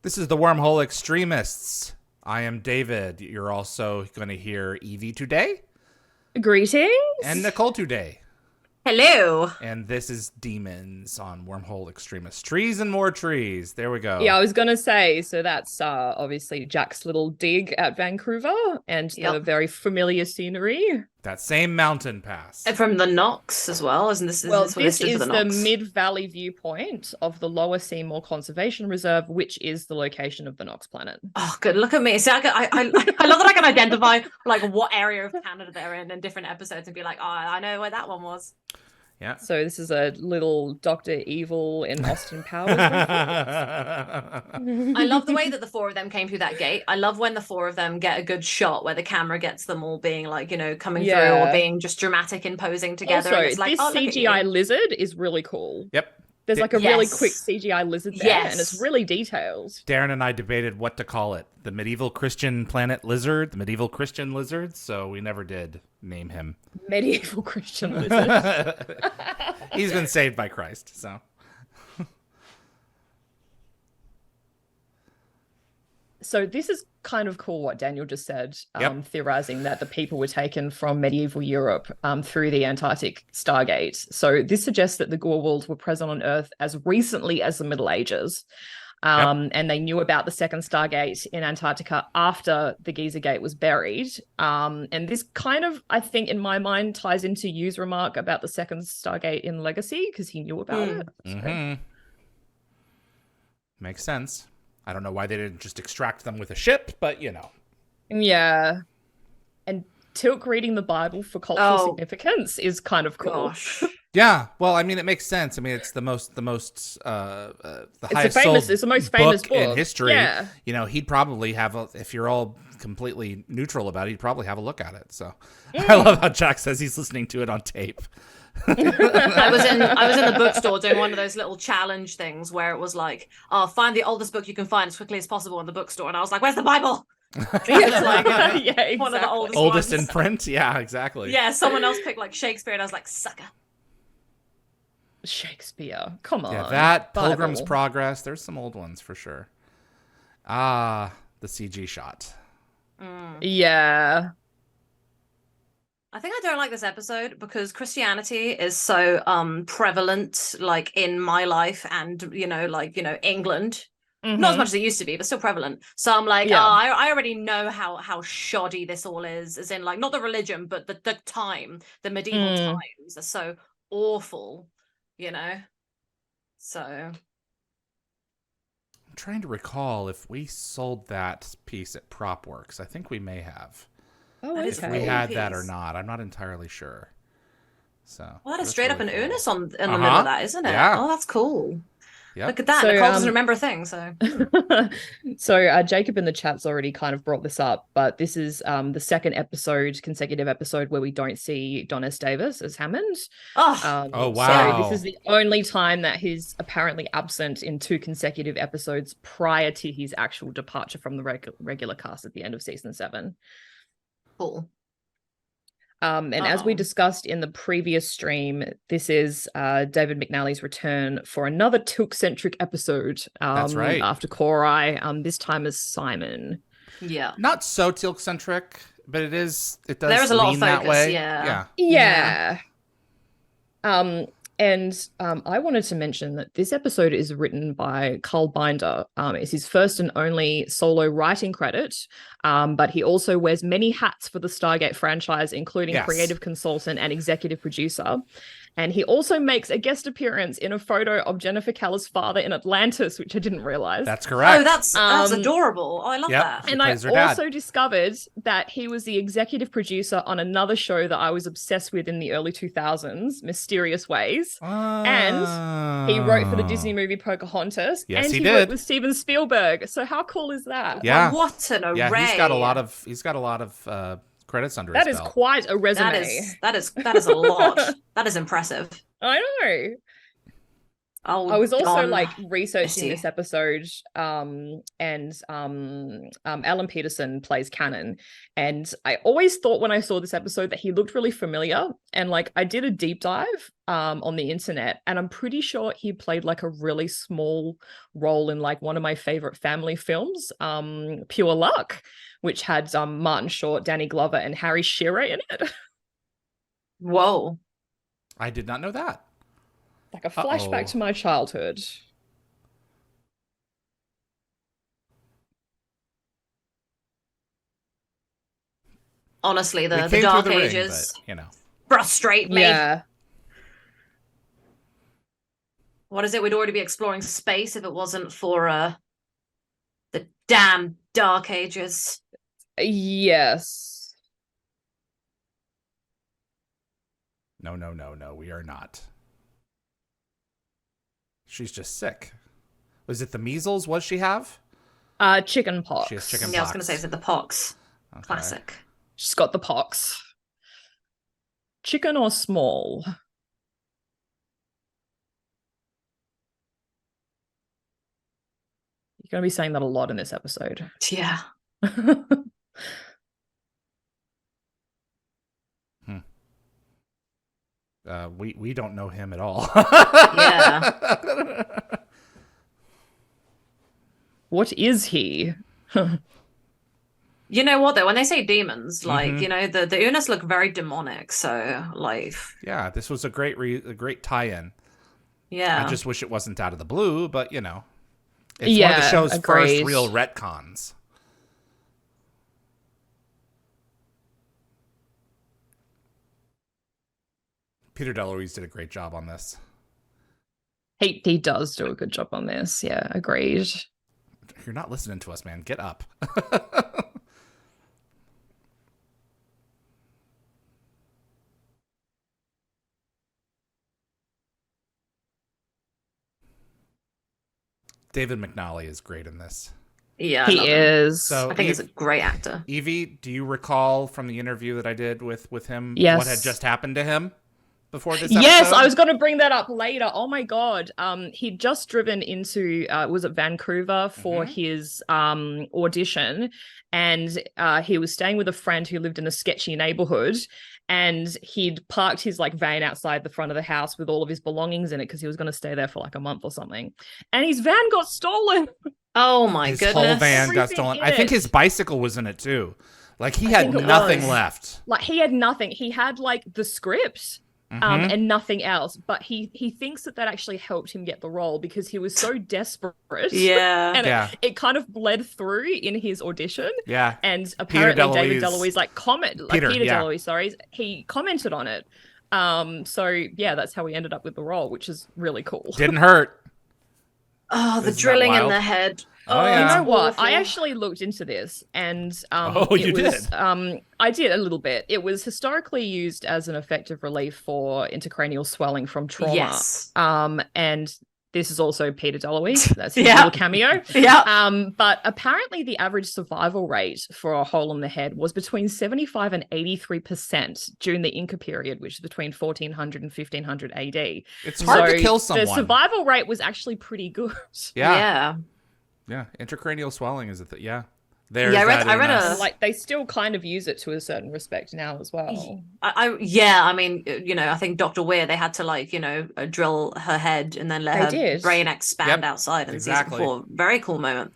This is the Wormhole Extremists. I am David. You're also going to hear Evie today and Greetings. Nicole today. Hello. And this is Demons on Wormhole Extremists. Trees and more trees. There we go. Yeah, I was gonna say, so that's obviously Jack's little dig at Vancouver and the Yep. very familiar scenery. That same mountain pass. And from the Knox as well, isn't this? Well, Is this this is the the Knox? Mid-Valley viewpoint of the Lower Seymour Conservation Reserve, which is the location of the Knox planet. Oh, good. Look at me. See, I love that I can identify like what area of Canada they're in different episodes and be like, oh, I know where that one was. Yeah. So this is a little Dr. Evil in Austin Powers reference. I love the way that the four of them came through that gate. I love when the four of them get a good shot where the camera gets them all being like, coming through or being just dramatic and posing together. Also, and it's like, this oh, look at CGI you. lizard is really cool. Yep. There's like a really Yes. quick CGI lizard there, and it's Yes. really detailed. Darren and I debated what to call it. The medieval Christian planet lizard, the medieval Christian lizard. So we never did name him. Medieval Christian lizard. He's been saved by Christ, so. So this is kind of cool what Daniel just said, Yep. theorizing that the people were taken from medieval Europe through the Antarctic Stargate. So this suggests that the Gorwals were present on Earth as recently as the Middle Ages. And they knew about the second Stargate in Antarctica after the Giza Gate was buried. And this kind of, I think, in my mind, ties into Yu's remark about the second Stargate in Legacy, because he knew about it. So. Mm-hmm. Makes sense. I don't know why they didn't just extract them with a ship, but Yeah. And Tilk reading the Bible for cultural Oh. significance is kind of cool. Gosh. Yeah, well, I mean, it makes sense. I mean, it's the highest It's the most famous book in history. Yeah. He'd probably have if you're all completely neutral about it, he'd probably have a look at it. So, I love how Jack says he's listening to it on tape. I was in the bookstore doing one of those little challenge things where it was like, oh, find the oldest book you can find as quickly as possible in the bookstore, and I was like, where's the Bible? It's like Yeah, exactly. one of the oldest Oldest ones. in print? Yeah, exactly. Yeah, someone else picked like Shakespeare, and I was like, sucker. Shakespeare. Come on. Yeah, that Bible. Pilgrim's Progress. There's some old ones for sure. Ah, the CG shot. Yeah. I think I don't like this episode because Christianity is so prevalent, like in my life and England. Not as much as it used to be, but still prevalent. So I'm like, Yeah. I already know how shoddy this all is, as in like not the religion, but the time, the medieval times are so awful, So I'm trying to recall if we sold that piece at PropWorks. I think we may have. Oh, That is If okay. we cool. had that or piece. not, I'm not entirely sure. So well, that is that's straight up really an cool. Ernest in the middle of that, isn't it? Yeah. Oh, that's cool. Yep. Look at that. So, Nicole doesn't remember a thing, so So Jacob in the chat's already kind of brought this up, but this is the second consecutive episode where we don't see Don S. Davis as Hammond. oh, Oh, So wow. this is the only time that he's apparently absent in two consecutive episodes prior to his actual departure from the regular cast at the end of season 7. cool. And as we Uh-oh. discussed in the previous stream, this is David McNally's return for another Tilk-centric episode. That's right. After Korai, this time as Simon. Yeah. Not so Teal'c-centric, but it does There is a lot of lean that focus, way. yeah. Yeah. And I wanted to mention that this episode is written by Carl Binder. It's his first and only solo writing credit, but he also wears many hats for the Stargate franchise, including Yes. creative consultant and executive producer. And he also makes a guest appearance in a photo of Jennifer Keller's father in Atlantis, which I didn't realize. That's correct. Oh, that's Um, adorable. Oh, I love Yep. that. She And I plays her dad. also discovered that he was the executive producer on another show that I was obsessed with in the early 2000s, Mysterious Ways. And he wrote for the Disney movie Pocahontas. Yes, and he he did. wrote with Steven Spielberg. So how cool is that? Yeah. What an array. Yeah, he's got a lot of credits under That his is belt. quite a resume. That is a lot. That is impressive. I know. Oh, I was also Don. like Is researching he? this episode, and Alan Peterson plays Cannon, and I always thought when I saw this episode that he looked really familiar, and like I did a deep dive on the internet, and I'm pretty sure he played like a really small role in like one of my favorite family films, Pure Luck, which had Martin Short, Danny Glover, and Harry Shearer in it. Whoa. I did not know that. Like a flashback to my childhood. Honestly, We the came through Dark the ring, Ages but, you know. frustrate me. Yeah. What is it? We'd already be exploring space if it wasn't for the damn Dark Ages. Yes. No, we are not. She's just sick. Was it the measles? What does she have? Chicken pox. She has chicken Yeah, I was pox. going to say, is it the pox? Okay. Classic. She's got the pox. Chicken or small? You're going to be saying that a lot in this episode. Yeah. We don't know him at all. Yeah. What is he? You know what though? When they say demons, like you know, the Unas look very demonic. So like, yeah, this was a great tie-in. yeah, I just wish it wasn't out of the blue, but you know, it's one of the Yeah, show's first agreed. real retcons. Peter DeLuise did a great job on this. He does do a good job on this. Yeah, agreed. You're not listening to us, man. Get up. David McNally is great in this. yeah, I He love him. is. So I think he's a great actor. Evie, do you recall from the interview that I did with him Yes. what had just happened to him before this Yes, episode? I was going to bring that up later. Oh my god. He'd just driven into was it Vancouver for his audition, and he was staying with a friend who lived in a sketchy neighborhood, and he'd parked his like van outside the front of the house with all of his belongings in it because he was going to stay there for like a month or something. And his van got stolen. Oh my His goodness! whole van got Everything stolen. in I think it. his bicycle was in it too. Like he had think it nothing was. left. Like he had nothing. He had like the script. And nothing else, but he thinks that actually helped him get the role because he was so desperate. Yeah, And Yeah. it kind of bled through in his audition. Yeah. And apparently David DeLuise. DeLuise like Peter DeLuise, sorry, he commented on it. So yeah, that's how we ended up with the role, which is really cool. Didn't hurt. Oh, the Isn't that drilling in wild? the head. Oh, yeah. You know what? awful. I actually looked into this, and Oh, you was, did? I did a little bit. It was historically used as an effective relief for intracranial swelling from trauma. Yes. And this is also Peter DeLuise. That's his Yeah. little cameo. Yeah. But apparently the average survival rate for a hole in the head was between 75 and 83% during the Inca period, which is between 1400 and 1500 AD. It's hard to kill someone. The survival rate was actually pretty good. Yeah. Yeah. Intracranial swelling is a thing. Yeah. There's Yeah, I that read in a- us. Like they still kind of use it to a certain respect now as well. I mean, you know, I think Dr. Weir, they had to like, you know, drill her head and then let They her did. brain expand Yep, outside in exactly. season 4. Very cool moment.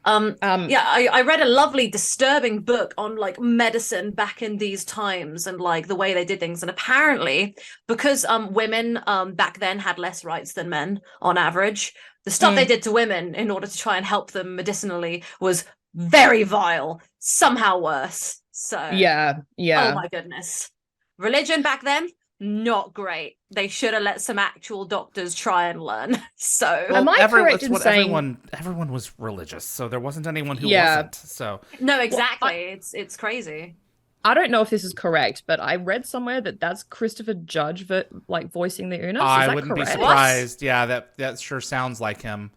Yeah, I read a lovely, disturbing book on like medicine back in these times and like the way they did things. And apparently, because women back then had less rights than men on average, the stuff they did to women in order to try and help them medicinally was very vile, somehow worse. So Yeah. oh my goodness. Religion back then, not great. They should have let some actual doctors try and learn. So Am I correct it's in what saying- everyone was religious, so there wasn't anyone who Yeah. wasn't. So no, exactly. It's crazy. I don't know if this is correct, but I read somewhere that that's Christopher Judge voicing the Unas. Is I that wouldn't correct? be surprised. Yeah, that sure sounds like him.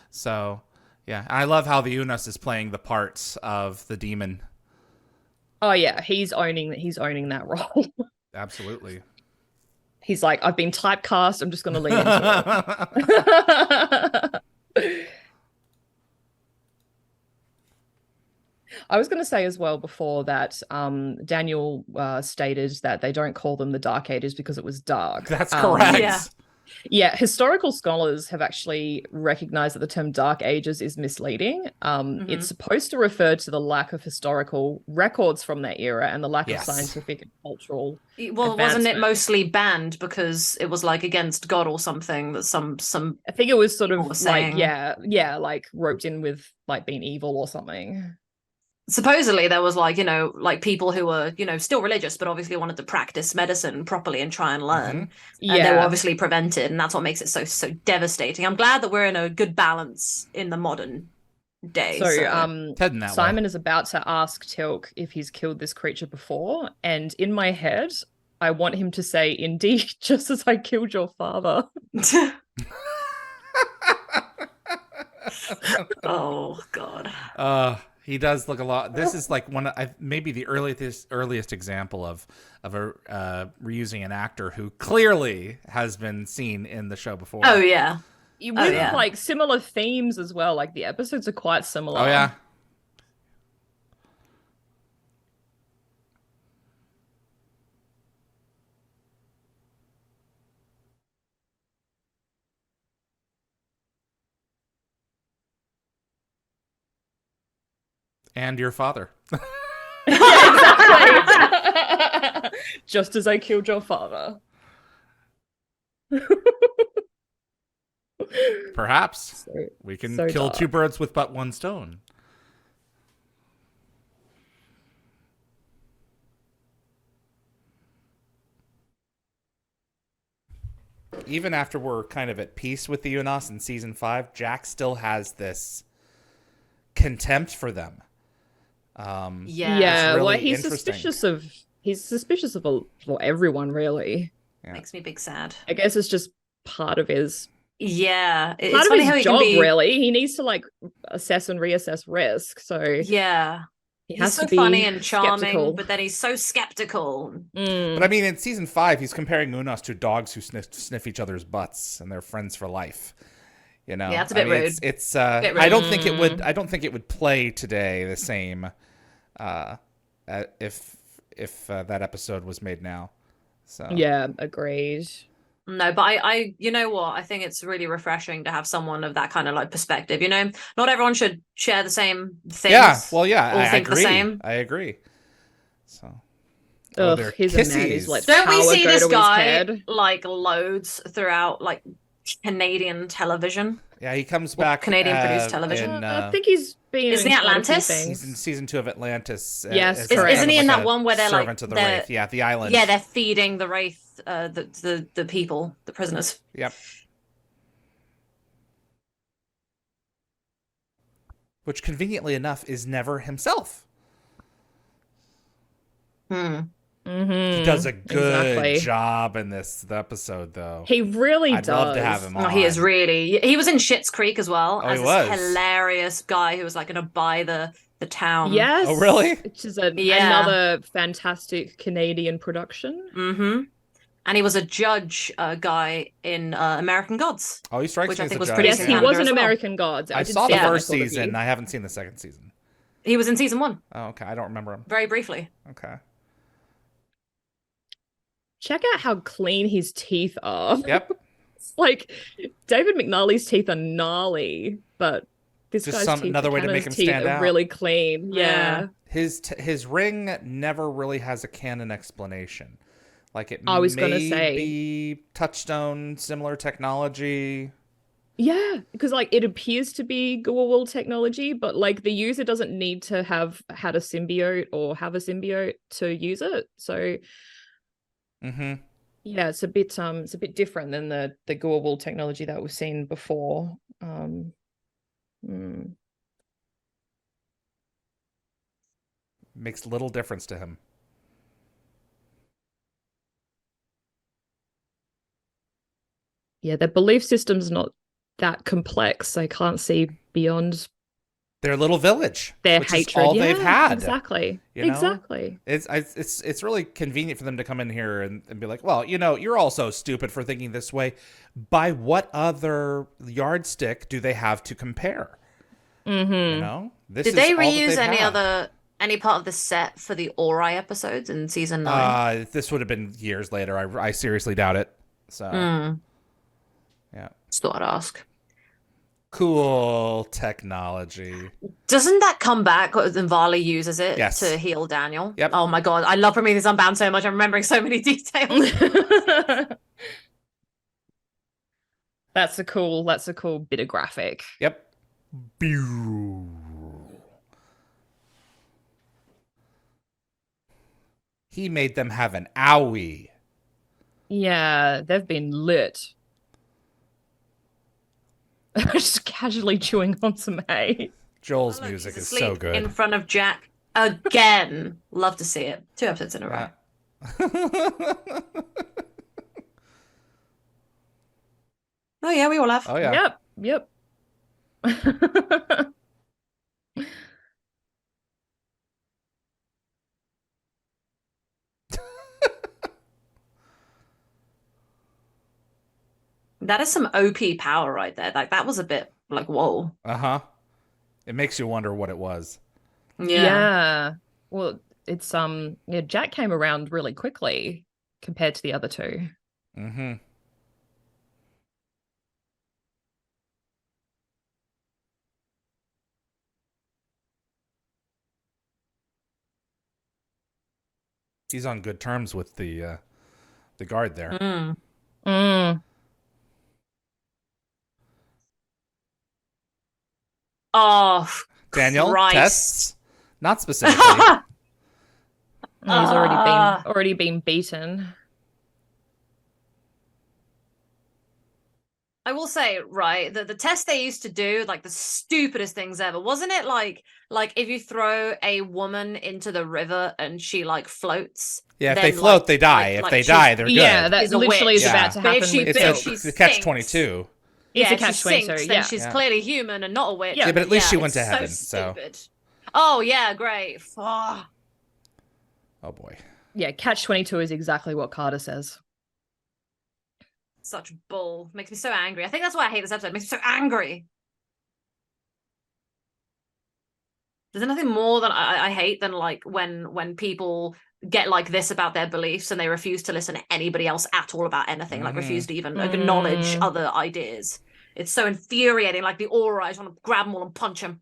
So yeah, I love how the Unas is playing the parts of the demon. Oh yeah, he's owning that role. Absolutely. He's like, I've been typecast. I'm just going to lean into it. I was going to say as well before that Daniel stated that they don't call them the Dark Ages because it was dark. That's correct. Yeah. Yeah, historical scholars have actually recognized that the term Dark Ages is misleading. It's supposed to refer to the lack of historical records from that era and the lack of scientific and cultural Well, wasn't it mostly banned because it was like against God or something that some I think it was sort of was like, saying. like roped in with like being evil or something. Supposedly there was like, like people who were, still religious, but obviously wanted to practice medicine properly and try and learn. And they were obviously prevented. And that's what makes it so devastating. I'm glad that we're in a good balance in the modern day. So Simon way. is about to ask Tilk if he's killed this creature before. And in my head, I want him to say, indeed, just as I killed your father. Oh, God. He does look a lot. This is like maybe the earliest example of reusing an actor who clearly has been seen in the show before. Oh yeah, with like similar themes as well. Like the episodes are quite similar. Oh yeah. And your father. Yeah, exactly. Just as I killed your father. Perhaps we can kill two birds with but one stone. Even after we're kind of at peace with the Unos in season 5, Jack still has this contempt for them. Yeah, really well, he's suspicious of everyone, really. Yeah. Makes me big sad. I guess it's just part of his it's part funny of his how job, really. He needs to like assess and reassess risk. So yeah, he's so funny and charming, skeptical. but then he's so skeptical. But I mean, in season 5, he's comparing Unos to dogs who sniff each other's butts, and they're friends for life. You know, yeah, it's a bit rude. It's I don't think it would. I don't think it would play today the same if that episode was made now. So yeah, agreed. No, but I you know what? I think it's really refreshing to have someone of that kind of like perspective. You know, not everyone should share the same things. Yeah, well, yeah, or I think agree. the same. I agree. So, he's a man who's let Don't we power see go this to guy his head. like loads throughout like Canadian television? Yeah, he comes back. Canadian produced television. I think he's been. Isn't he Atlantis? He's in season 2 of Atlantis. Yes, isn't he in that one where they're like servant of the Wraith? Yeah, the island. Yeah, they're feeding the Wraith, the people, the prisoners. Yep. Which, conveniently enough, is never himself. He does a good job in this episode, though. He really I'd love to have him on. He is really. He was in Schitt's Creek as well as he this was. hilarious guy who was like going to buy the town. Yes. Oh, really? Which is another fantastic Canadian production. Mm-hmm. And he was a judge guy in American Gods. Oh, he strikes which me I as think a was judge. pretty. Yes, he was in American Gods. I saw the first season. I haven't seen the second season. He was in season 1. Oh, okay. I don't remember him. Very briefly. Okay. Check out how clean his teeth are. Yep. It's like David McNally's teeth are gnarly, but this Just guy's teeth, another way to make him stand out. Really clean. Yeah. His ring never really has a canon explanation. Like it I was may gonna say be touchstone, similar technology. Yeah, because like it appears to be Goa'uld technology, but like the user doesn't need to have had a symbiote or have a symbiote to use it. So yeah, it's a bit different than the Goa'uld technology that we've seen before. Makes little difference to him. Yeah, their belief system's not that complex. I can't see beyond their little village, Their which hatred. is all they've had. Exactly. You know? Exactly. It's really convenient for them to come in here and be like, well, you're also stupid for thinking this way. By what other yardstick do they have to compare? Mm-hmm. This Did is they all that reuse they've had. any part of the set for the Ori episodes in season 9? This would have been years later. I seriously doubt it. So, yeah. Just thought I'd ask. Cool technology. Doesn't that come back when Vali uses it Yes. to heal Daniel? Yep. Oh my god, I love Prometheus Unbound so much. I'm remembering so many details. That's a cool bit of graphic. Yep. Pew. He made them have an owie. Yeah, they've been lit. Just casually chewing on some hay. Joel's Oh, look, music he's is so asleep good. in front of Jack again. Love to see it. 2 episodes in a row. Oh yeah, we all have. Oh yeah. Yep. That is some OP power right there. Like that was a bit like whoa. Uh-huh. It makes you wonder what it was. Yeah. Well, it's Jack came around really quickly compared to the other two. Mm-hmm. He's on good terms with the guard there. Mm. Oh, Daniel, Christ. tests? Not specifically. He's already been beaten. I will say, right, the test they used to do, like the stupidest things ever, wasn't it? Like if you throw a woman into the river and she like floats. Yeah, if then, they float, like, they die. like If they she's- die, they're good. Yeah, that She's a literally witch. is about to But if happen she- with but Bill. if she It's a catch sinks- 22. It's Yeah, a catch she 22, sinks, yeah. then she's Yeah. clearly human and not a witch. Yeah, but at least she Yeah, went to it's heaven, So so- stupid. Oh yeah, great. Oh. Oh boy. Yeah, catch 22 is exactly what Carter says. Such bull. Makes me so angry. I think that's why I hate this episode. It makes me so angry. There's nothing more that I hate than like when people get like this about their beliefs and they refuse to listen to anybody else at all about anything, like refuse to even acknowledge other ideas. It's so infuriating. Like the aura, I just want to grab them all and punch them.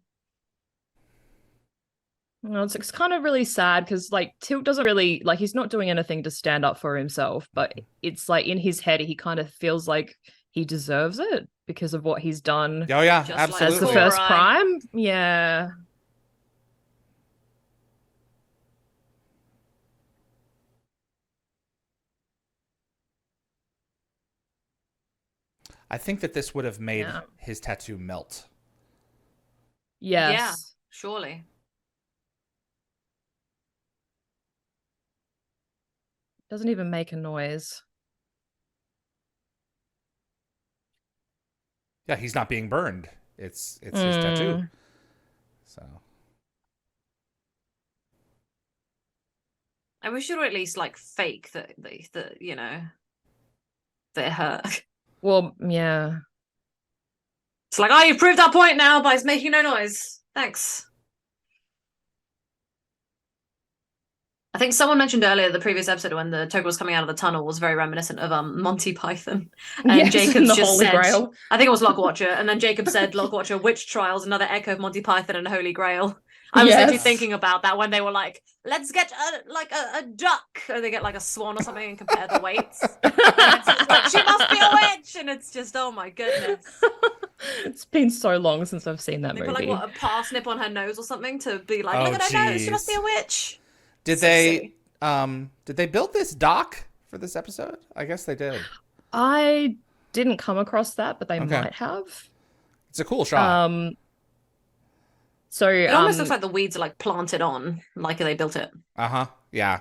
Well, it's kind of really sad because like Tilt doesn't really like he's not doing anything to stand up for himself, but it's like in his head he kind of feels like he deserves it because of what he's done Oh yeah, Just like as absolutely. the first Alright. prime. Yeah. I think that this would have made Yeah. his tattoo melt. Yes. Yeah, surely. Doesn't even make a noise. Yeah, he's not being burned. It's his tattoo. So I wish you would at least like fake that you know they're hurt. Well, yeah. It's like, oh, you've proved our point now by making no noise. Thanks. I think someone mentioned earlier the previous episode when the Toga was coming out of the tunnel was very reminiscent of Monty Python. And Yes, Jacobs the just Holy said, Grail. I think it was Lockwatcher, and then Jacob said Lockwatcher, Witch Trials, another echo of Monty Python and Holy Grail. I was literally Yes. thinking about that when they were like, let's get a duck, or they get like a swan or something and compare the weights. And it's just like, she must be a witch, and it's just, oh my goodness. It's been so long since I've seen that They movie. put like what, a parsnip on her nose or something to be like, Oh, look at her nose, she must be jeez. a witch. did So they silly. did they build this dock for this episode? I guess they did. I didn't come across that, but they Okay. might have. It's a cool shot. So It almost looks like the weeds are like planted on, like they built it. Uh-huh. Yeah.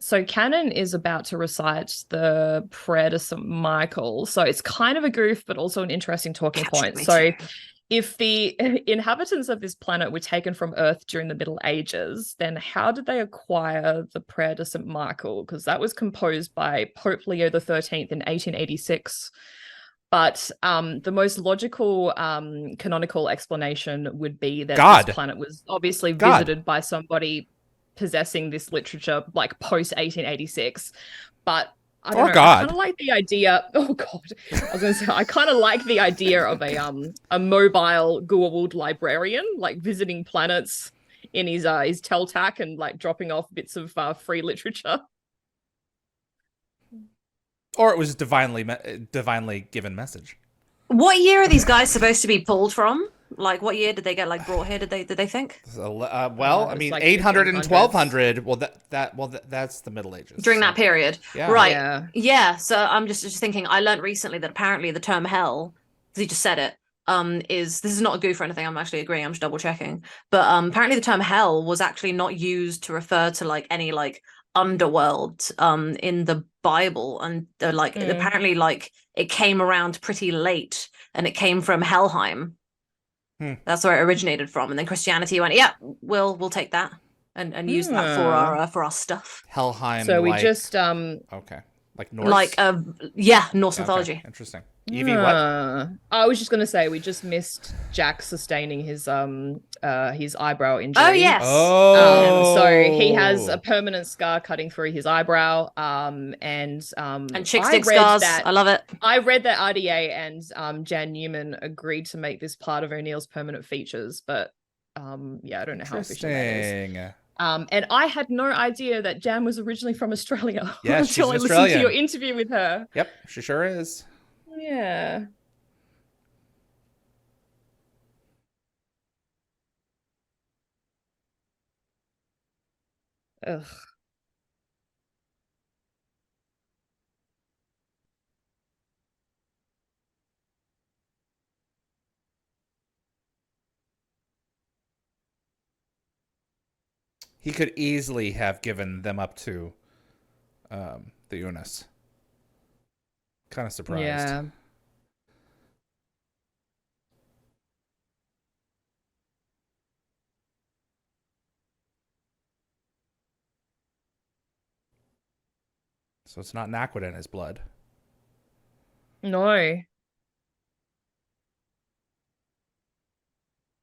So Cannon is about to recite the prayer to St. Michael. So it's kind of a goof, but also an interesting talking Catch point. 22. So if the inhabitants of this planet were taken from Earth during the Middle Ages, then how did they acquire the Prayer to St. Michael? Because that was composed by Pope Leo XIII in 1886. But the most logical canonical explanation would be that God. this planet was obviously God. visited by somebody possessing this literature like post 1886. But I don't Or know. I God. kind of like the idea. Oh God, I was going to say I kind of like the idea of a mobile Goa'uld librarian like visiting planets in his Teltac and like dropping off bits of free literature. Or it was divinely given message. What year are these guys supposed to be pulled from? Like, what year did they get like brought here? Did they think So, well, I it's mean, like 800 and 1500s. 1200. Well, that's the Middle Ages. during so- that period? Yeah. Right. Yeah. Yeah. So I'm just thinking. I learned recently that apparently the term hell, because he just said it, is this is not a goof or anything. I'm actually agreeing. I'm just double checking. But apparently the term hell was actually not used to refer to like any like underworld in the Bible, and like apparently like it came around pretty late, and it came from Helheim. That's where it originated from, and then Christianity went, yeah, we'll take that and use that for our stuff. Helheim. So we like, just okay, like Norse. Like yeah, Norse Okay, mythology. interesting. Evie, what? I was just gonna say we just missed Jack sustaining his eyebrow injury. Oh yes. Oh. So he has a permanent scar cutting through his eyebrow. And chick stick scars. I love it. I read that RDA and Jan Newman agreed to make this part of O'Neill's permanent features, but yeah, I don't know how official that is. And I had no idea that Jan was originally from Australia Yeah, she's until I an listened to Australian. your interview with her. Yep, she sure is. Yeah. Ugh. He could easily have given them up to the Unis. Kind of surprised. Yeah. So it's not Naquit in his blood. No. I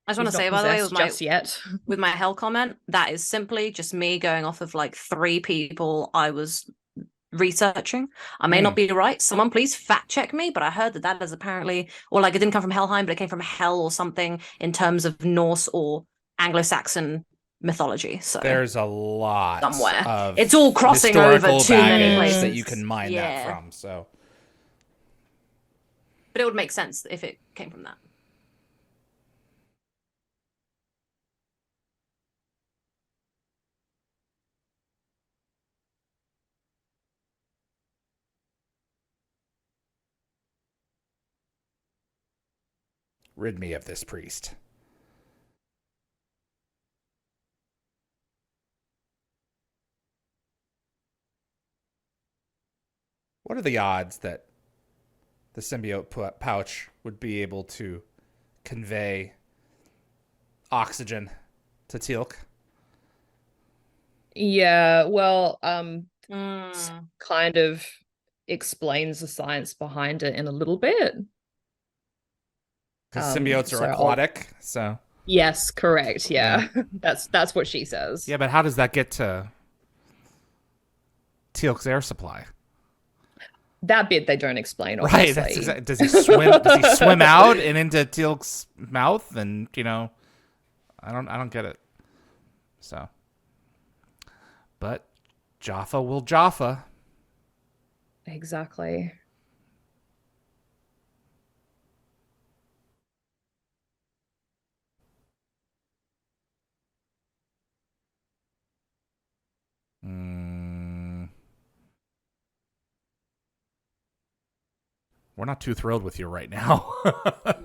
just want to say, by the way, just yet. with my hell comment, that is simply just me going off of like 3 people I was researching. I may not be right. Someone please fact check me, but I heard that is apparently, or like it didn't come from Helheim, but it came from hell or something in terms of Norse or Anglo-Saxon mythology. So there's a lot somewhere of it's all crossing over too many places that you can mine that from. So, but it would make sense if it came from that. rid me of this priest. What are the odds that the symbiote pouch would be able to convey oxygen to Teal'c? Yeah, well, kind of explains the science behind it in a little bit. Because symbiotes are aquatic, so yes, correct. Yeah. That's what she says. Yeah, but how does that get to Teal'c's air supply? That bit they don't explain. Right. Obviously. That's does he swim? Does he swim out and into Teal'c's mouth? And I don't get it. So, but Jaffa will Jaffa. Exactly. We're not too thrilled with you right now.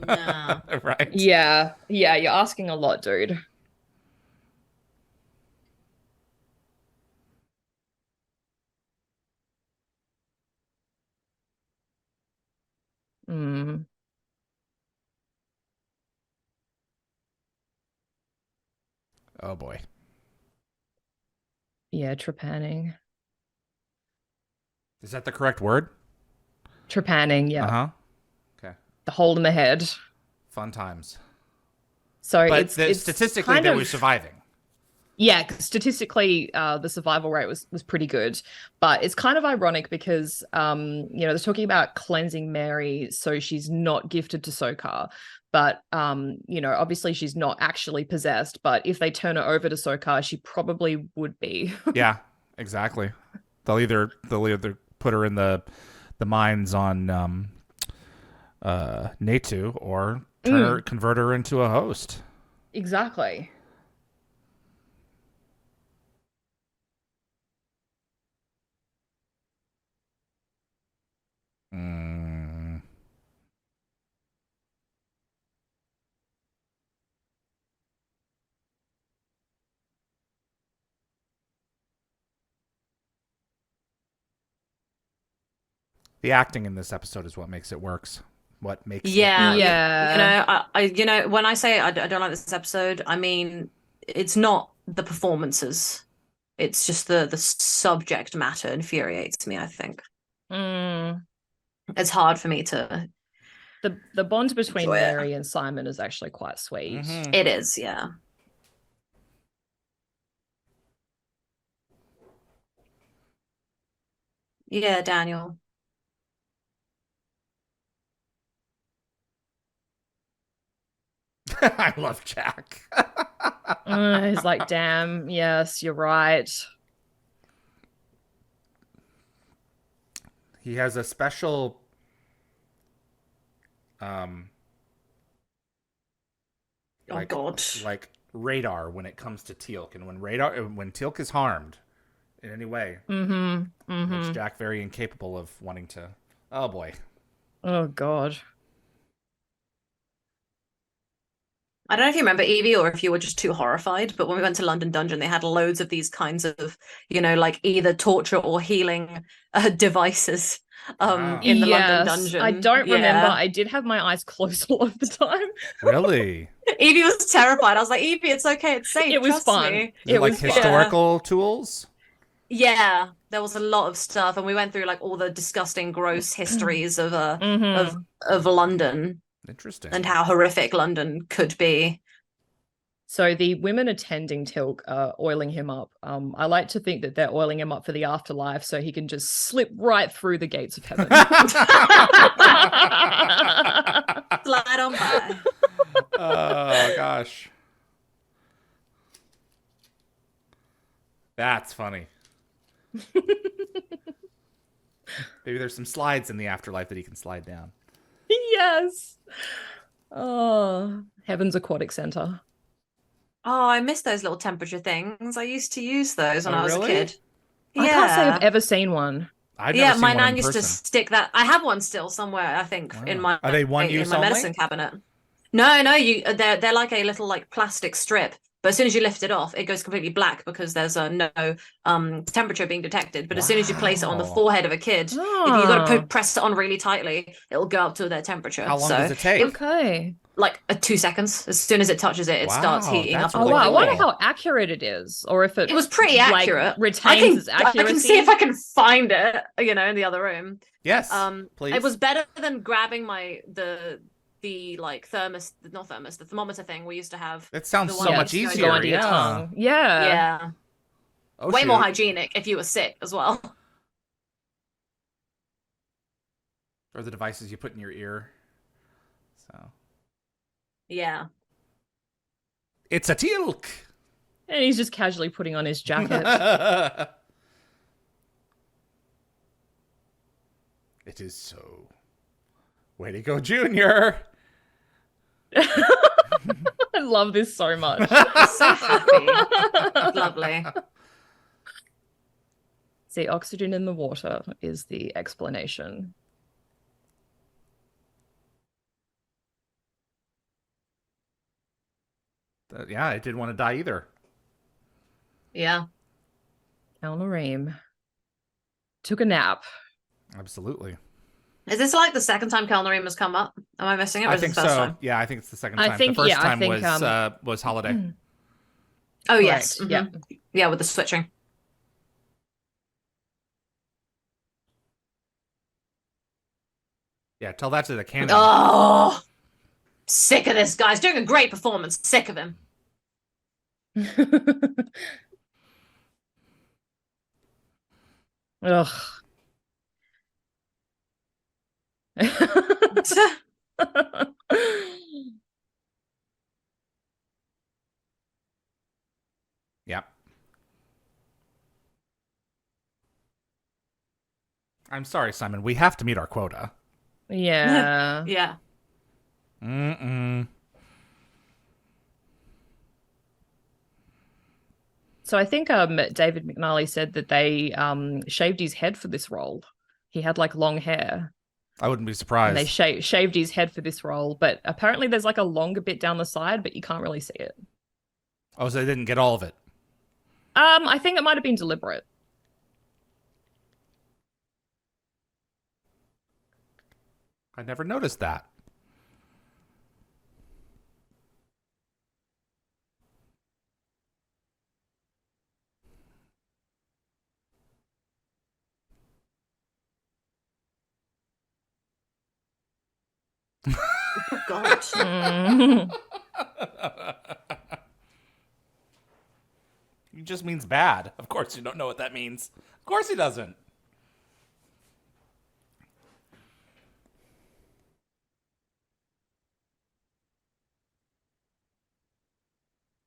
No. Right? Yeah. Yeah, you're asking a lot, dude. Mm. Oh boy. Yeah, trepanning. Is that the correct word? Trepanning, yeah. Uh-huh. Okay. The hole in the head. Fun times. So But it's statistically, kind they of, were surviving. yeah, statistically, the survival rate was pretty good, but it's kind of ironic because, they're talking about cleansing Mary so she's not gifted to Sokar, but obviously she's not actually possessed. But if they turn her over to Sokar, she probably would be. Yeah, exactly. They'll either put her in the mines on Natu or convert her into a host. Exactly. Mm. The acting in this episode is what makes it works. What makes Yeah, it work. Yeah. when I say I don't like this episode, I mean it's not the performances. It's just the subject matter infuriates me, I think. Mm. It's hard for me to The bond between enjoy it. Mary and Simon is actually quite sweet. Mhm. It is, yeah. Yeah, Daniel. I love Jack. He's like, damn, yes, you're right. He has a special Oh like God. like radar when it comes to Teal'c, and when Teal'c is harmed in any way, makes Jack very incapable of wanting to. Oh boy. Oh God. I don't know if you remember Evie or if you were just too horrified, but when we went to London Dungeon, they had loads of these kinds of, like either torture or healing devices in the London Dungeon. I don't remember. Yeah. I did have my eyes closed all of the time. Really? Evie was terrified. I was like, Evie, it's okay, it's safe. It was Trust fun. me. Is it like was fun. historical tools? Yeah, there was a lot of stuff, and we went through like all the disgusting, gross histories of of London Interesting. and how horrific London could be. So the women attending Tilk are oiling him up. I like to think that they're oiling him up for the afterlife so he can just slip right through the gates of heaven. Slide on by. Oh gosh. That's funny. Maybe there's some slides in the afterlife that he can slide down. Yes. Oh, Heaven's Aquatic Center. Oh, I miss those little temperature things. I used to use those when Oh, I was really? a kid. I can't say I've ever seen one. I've Yeah, never seen my one nan in used to person. stick that. I have one still somewhere, I think, Wow. in my Are they one in use my only? medicine cabinet. No, they're like a little like plastic strip. But as soon as you lift it off, it goes completely black because there's no temperature being detected. But as soon as you place it on the Wow. forehead of a kid, if you got to press it on really tightly, it'll go up to their temperature. How long does it take? Okay. Like 2 seconds. As soon as it touches it, it starts Wow, heating that's up. Oh really wow, I cool. wonder how accurate it is, or if It was pretty like, accurate. retains its accuracy. I can see if I can find it, in the other room. Yes, please. It was better than grabbing the like the thermometer thing we used to have. It sounds the so one much that goes easier. under your Yeah. tongue. Yeah. Yeah. Oh, Way shoot. more hygienic if you were sick as well. Or the devices you put in your ear. So Yeah. it's a Teal'c. And he's just casually putting on his jacket. It is so. Way to go, Junior. I love this so much. So happy. Lovely. See, oxygen in the water is the explanation. Yeah, I didn't want to die either. Yeah. Elnareem took a nap. Absolutely. Is this like the second time Kelnareem has come up? Am I missing it? Or I is it think the first so. time? Yeah, I think it's the second I time. think- the first yeah, I time think, was Holiday. Oh, yes. Correct, yeah. Yeah, with the switching. Yeah, tell that to the cannon. Oh, sick of this guy. He's doing a great performance. Sick of him. Ugh. Yep. I'm sorry, Simon. We have to meet our quota. Yeah. Yeah. Mm-mm. So I think David McNally said that they shaved his head for this role. He had like long hair. I wouldn't be And surprised. they shaved his head for this role, but apparently there's like a longer bit down the side, but you can't really see it. Oh, so they didn't get all of it. I think it might have been deliberate. I never noticed that. Oh, God. Mm. It just means bad. Of course you don't know what that means. Of course he doesn't.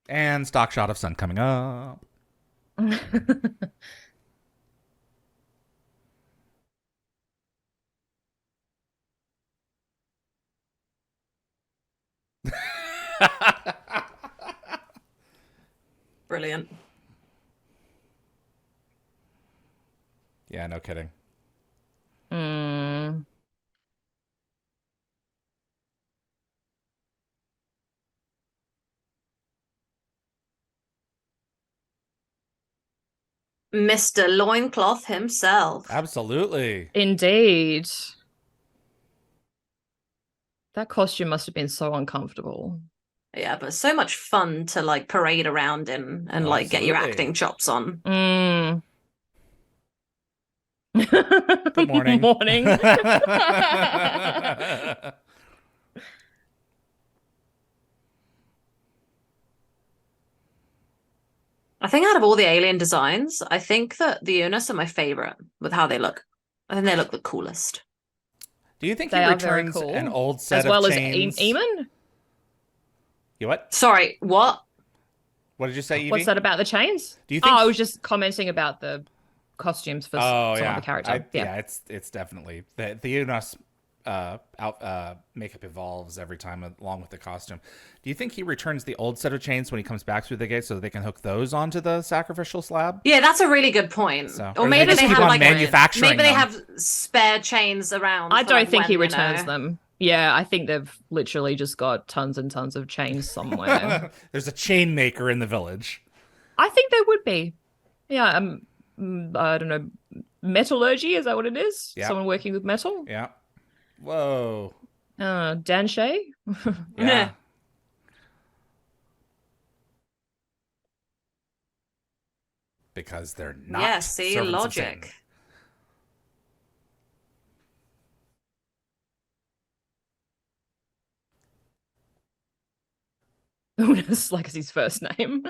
And stock shot of sun coming up. Brilliant. Yeah, no kidding. Mm. Mr. Loincloth himself. Absolutely. Indeed. That costume must have been so uncomfortable. Yeah, but so much fun to like parade around in and like get your Absolutely. acting chops on. Mm. Good morning. Morning. I think out of all the alien designs, I think that the Unis are my favorite with how they look. I think they look the coolest. Do you think They he are very returns cool. an old set As well of as chains? Eamon? You what? Sorry, what? What did you say, Evie? What's that about the chains? Do you think? Oh, I was just commenting about the costumes for some yeah. of the character. Yeah, it's definitely the Unos makeup evolves every time along with the costume. Do you think he returns the old set of chains when he comes back through the gate so that they can hook those onto the sacrificial slab? Yeah, that's a really good point. So, Or maybe just they keep have on like manufacturing maybe they them. have spare chains around. I for, don't like, think when, he you returns know. them. Yeah, I think they've literally just got tons and tons of chains somewhere. There's a chain maker in the village. I think there would be. Yeah, I don't know. Metallurgy, is that what it is? Yeah. Someone working with metal? Yeah. Whoa. Dan Shay? Yeah. Because they're not. Yeah, see, servants of Satan. logic. It's like it's his first name.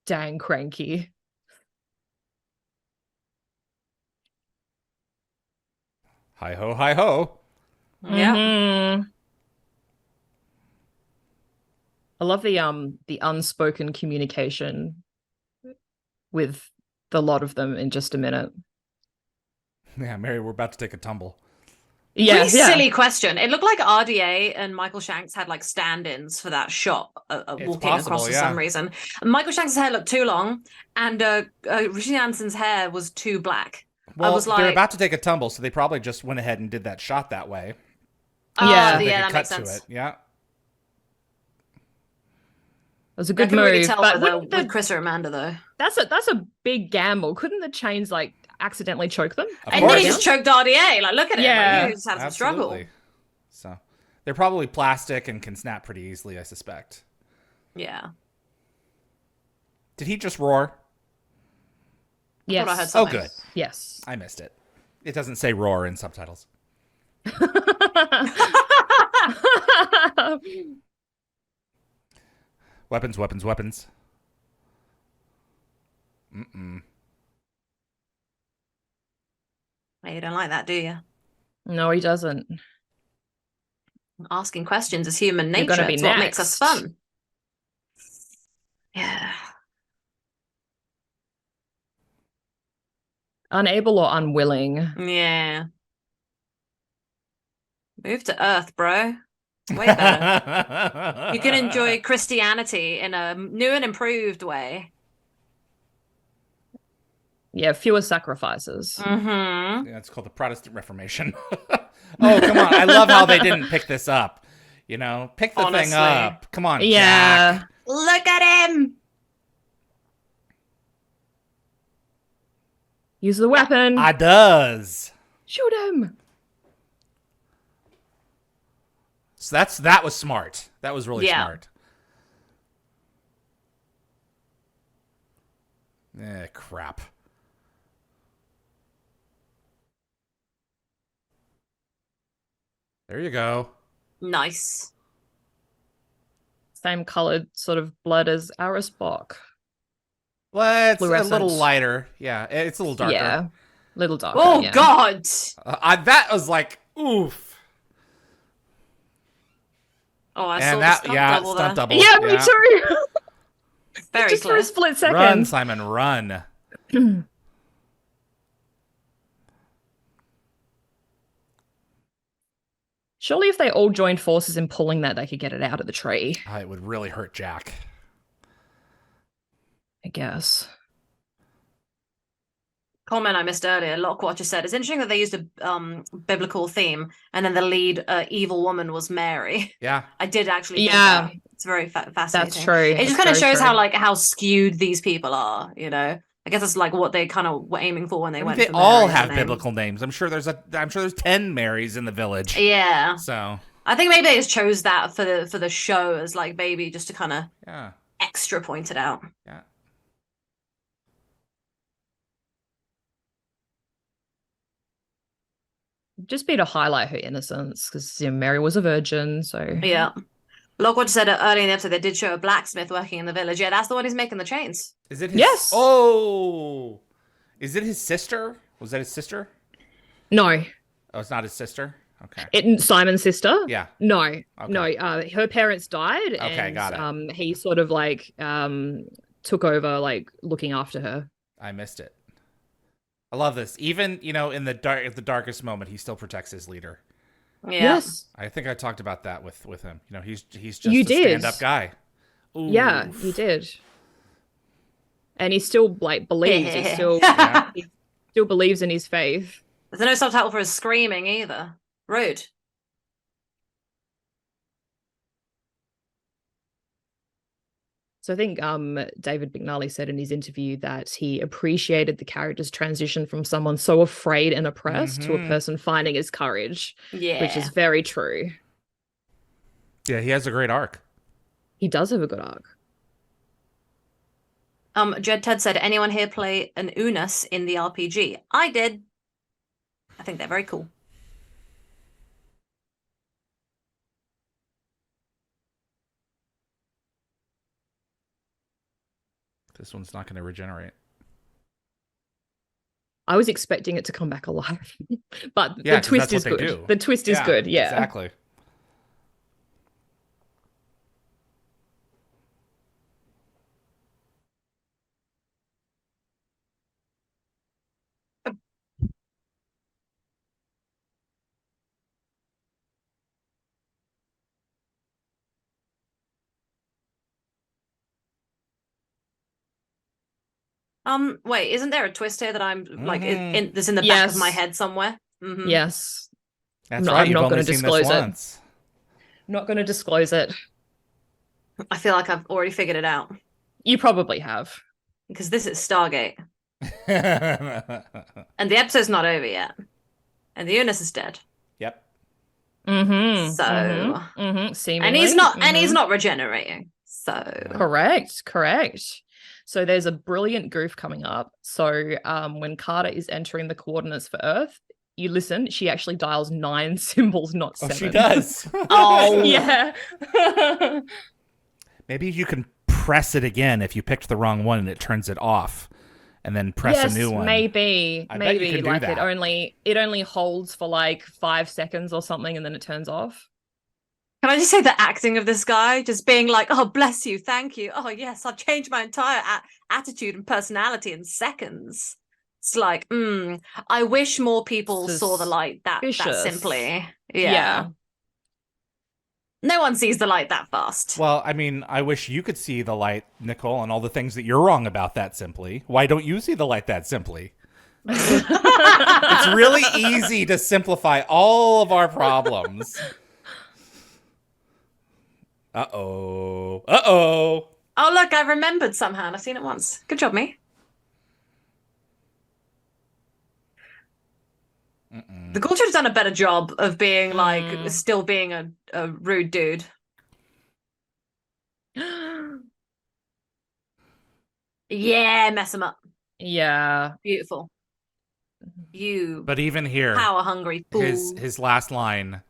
Dang cranky. Hi ho, hi ho. Yeah. Mhm. I love the unspoken communication with the lot of them in just a minute. Yeah, Mary, we're about to take a tumble. Yeah, Pretty yeah. silly question. It looked like RDA and Michael Shanks had like stand-ins for that shot walking possible, across for yeah. some reason. Michael Shanks' hair looked too long, and Richard Janssen's hair was too black. Well, I was like, they're about to take a tumble, so they probably just went ahead and did that shot that way. Yeah. So they yeah, could that makes cut sense. to it. Yeah. It was a I good can move. really tell But with, wouldn't with Chris or Amanda though. that's a big gamble. Couldn't the chains like accidentally choke them? Of And then he course. just choked RDA. Like, look at him. Yeah. Like, he just had some struggle. Absolutely. So They're probably plastic and can snap pretty easily, I suspect. Yeah. Did he just roar? Yes. Thought I heard Oh, something. good. Yes. I missed it. It doesn't say roar in subtitles. Weapons, weapons, weapons. Mm-mm. Hey, you don't like that, do you? No, he doesn't. Asking questions is human You're nature. gonna be It's what makes us next. fun. Yeah. Unable or unwilling? Yeah. Move to Earth, bro. Way better. You can enjoy Christianity in a new and improved way. Yeah, fewer sacrifices. Mm-hmm. Yeah, it's called the Protestant Reformation. Oh, come on. I love how they didn't pick this up. You know, pick the thing Honestly. up. Come on, Yeah. Jack. Look at him. Use the weapon. I does. Shoot him. So that was smart. That was really smart. Crap. There you go. Nice. Same colored sort of blood as Arisbok. Well, it's a Fluorescent. little lighter. Yeah, it's a little darker. Yeah. Little darker. Oh, yeah. God. That was like, oof. Oh, I And saw that, the stunt yeah, double stunt there. double. Yeah, me too. Very Just clear. for a split second. Run, Simon, run. Surely if they all joined forces in pulling that, they could get it out of the tree. It would really hurt Jack. I guess. Comment I missed earlier. Lockwatcher said it's interesting that they used a biblical theme, and then the lead evil woman was Mary. Yeah. I did actually. Think Yeah. that. It's very fascinating. That's true. It just It's kind of very shows true. how skewed these people are. You know, I guess it's like what they kind of were aiming for when they I mean, went. they for all Mary as a have name. biblical names. I'm sure there's 10 Marys in the village. Yeah. So I think maybe they just chose that for the show as like maybe just to kind of yeah. extra point it out. Yeah. Just be to highlight her innocence, because Mary was a virgin, so Yeah. Lockwatcher said earlier in the episode they did show a blacksmith working in the village. Yeah, that's the one who's making the chains. Is it his Yes. Oh. Is it his sister? Was that his sister? no. Oh, it's not his sister? Okay. Simon's sister? Yeah. No. No. Her parents died. Okay, and, got it. He sort of took over looking after her. I missed it. I love this. Even, in the darkest moment, he still protects his leader. Yeah. Yes. I think I talked about that with him. He's just You a did. stand-up guy. Oof. Yeah, you did. And he still believes. He still Yeah. he still believes in his faith. There's no subtitle for his screaming either. Rude. So I think David McNally said in his interview that he appreciated the character's transition from someone so afraid and oppressed to a person finding his courage, Yeah. which is very true. Yeah, he has a great arc. He does have a good arc. Jed Ted said, anyone here play an Unis in the RPG? I did. I think they're very cool. This one's not going to regenerate. I was expecting it to come back alive, but Yeah, the 'cause twist that's is what they good. do. The twist is good. Yeah. Exactly. Wait, isn't there a twist here that I'm like Mhm. this in the back Yes. of my head somewhere? Mhm. Yes. That's No, right. I'm You've not only gonna seen disclose this it. once. Not going to disclose it. I feel like I've already figured it out You probably have. because this is Stargate, and the episode's not over yet, and the Unis is dead. Yep. So, and Seemingly. he's not regenerating. So Correct. So there's a brilliant goof coming up. So when Carter is entering the coordinates for Earth, you listen, she actually dials 9 symbols, not 7. Oh, she does. oh Yeah. Maybe you can press it again if you picked the wrong one and it turns it off, and then press a new one. Maybe. I bet you can do like that. it only holds for like 5 seconds or something, and then it turns off. Can I just say the acting of this guy just being like, oh, bless you, thank you. Oh, yes, I've changed my entire attitude and personality in seconds. It's like, I wish more people saw the light that simply. Yeah. No one sees the light that fast. Well, I mean, I wish you could see the light, Nicole, and all the things that you're wrong about that simply. Why don't you see the light that simply? It's really easy to simplify all of our problems. Uh-oh. Uh-oh. Oh, look, I remembered somehow, and I've seen it once. Good job, me. The Ghoul should have done a better job of being, like, still being a rude dude. Yeah, mess him up. Yeah. Beautiful. You But even here, power hungry fool. his last line,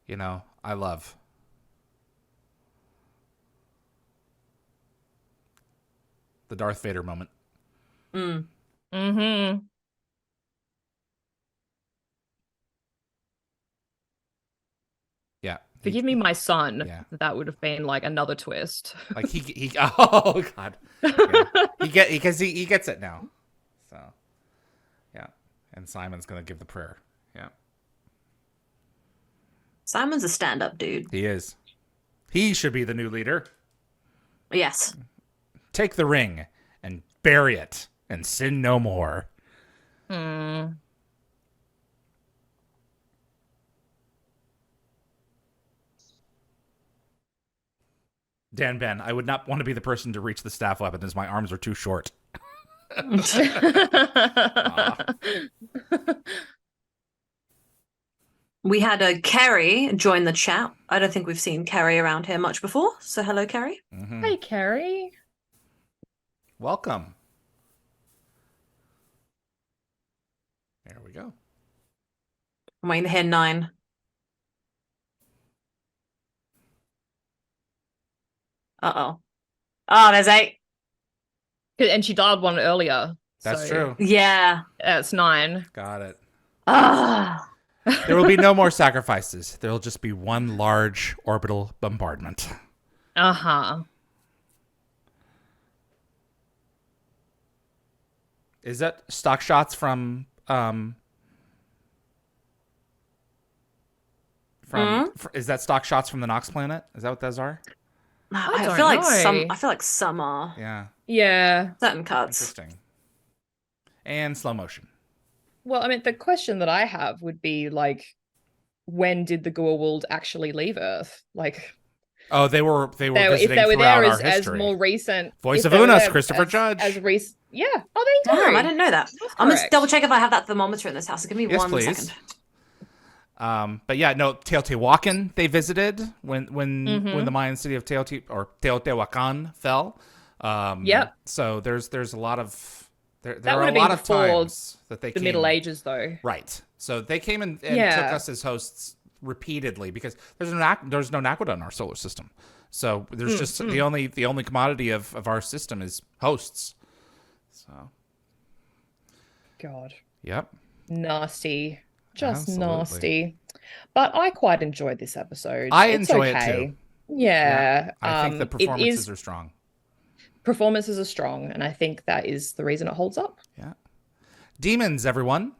I love. The Darth Vader moment. Yeah. Forgive me, my son. Yeah. That would have been like another twist. Like he oh god. Yeah. He gets it now. So yeah. And Simon's gonna give the prayer. Yeah. Simon's a stand-up dude. He is. He should be the new leader. Yes. Take the ring and bury it and sin no more. Dan Ben, I would not want to be the person to reach the staff weapon as my arms are too short. We had a Carrie join the chat. I don't think we've seen Carrie around here much before. So hello, Carrie. Hey, Carrie. Welcome. There we go. I'm waiting to hear 9. Uh-oh. Oh, there's 8. And she dialed 1 earlier. That's true. Yeah. That's 9. Got it. Ah. There will be no more sacrifices. There will just be one large orbital bombardment. Uh-huh. Is that stock shots from is that stock shots from the Nox planet? Is that what those are? I don't feel like know. I feel like some are. Yeah. Yeah. Certain cuts. Interesting. And slow motion. Well, I mean, the question that I have would be like, when did the Goa'uld actually leave Earth? Like, oh, they were visiting if they were throughout there our as history. more recent. Voice of Unas, Christopher Judge. Yeah. Oh, they do. Damn, I didn't know that. That's I'm gonna correct. double check if I have that thermometer in this house. Give me Yes, 1 please. second. But yeah, no, Teotihuacan they visited when the Mayan city of Teotihuacan fell. Yep. So there's a lot of there That are would a have been lot of before times that they the came, Middle Ages, though. right. So they came and took Yeah. us as hosts repeatedly because there's no Naquadah in our solar system. So there's just the only commodity of our system is hosts. So God. yep. Nasty. Just Absolutely. nasty. But I quite enjoyed this episode. It's enjoy okay. it too. Yeah. I think the performances are strong. Performances are strong, and I think that is the reason it holds up. Yeah. Demons, everyone.